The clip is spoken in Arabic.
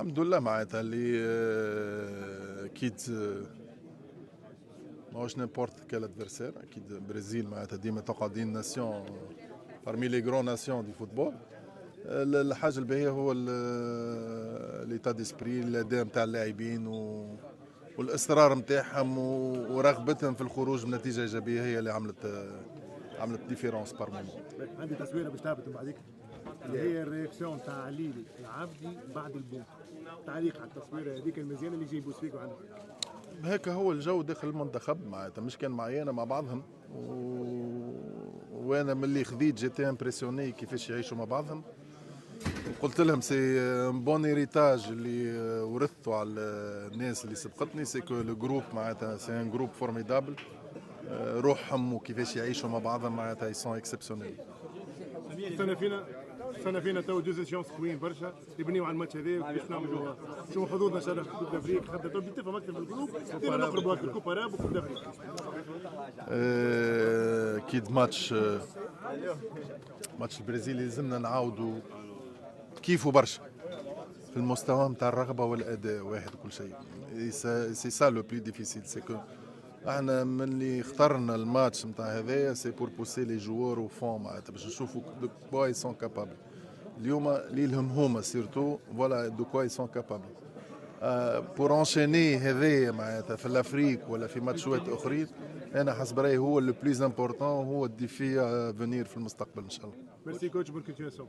الحمد لله معناتها اللي اكيد ماهوش نيمبورت كال ادفيرسير. اكيد البرازيل معناتها ديما تقعد دي ناسيون parmi les grands nations du football. الحاجه الباهيه هو ليتا ديسبري، الاداء نتاع اللاعبين والاصرار نتاعهم ورغبتهم في الخروج بنتيجه ايجابيه هي اللي عملت ديفيرونس بار مومون. عندي تصويره باش تهبط من بعديك اللي هي الرياكسيون تاع عليلي العبدي بعد البوم. تعليق على التصويره هذيك المزيانه اللي جايبوا فيك عندك. هيك هو الجو داخل المنتخب معناتها مش كان معايا مع بعضهم وانا ملي خذيت جيتي امبرسيوني كيفاش يعيشوا مع بعضهم. قلت لهم سي بون هيريتاج اللي ورثته على الناس اللي سبقتني، سي كو لو جروب معناتها سي ان جروب فورميدابل. روحهم وكيفاش يعيشوا مع بعضهم معناتها يسون اكسبسيونيل. سنه فينا تو دوز شونس قويين برشا يبنيو على الماتش هذا وكيفاش نعملوا شنو حظوظنا ان شاء الله في كوب دافريك. خدنا تو تفهم اكثر في الجروب ديما نقربوا اكثر كوب اراب وكوب دافريك. اكيد ماتش البرازيل لازمنا نعاودوا كيفوا برشا في المستوى نتاع الرغبه والاداء واحد وكل شيء. سي سا لو بلو ديفيسيل، سي كو احنا من اللي اخترنا الماتش نتاع هذايا سي بور بوسي لي جوور او فون معناتها باش نشوفوا دو كوا اي سون كابابل. اليوم اللي لهم هما سيرتو فوالا دو كوا اي سون كابابل. بور انشيني هذايا معناتها في الافريك ولا في ماتشات اخرين، انا حسب رايي هو لو بليز امبورطون، هو الديفي فينير في المستقبل ان شاء الله. ميرسي كوتش، بون كونتينياسيون.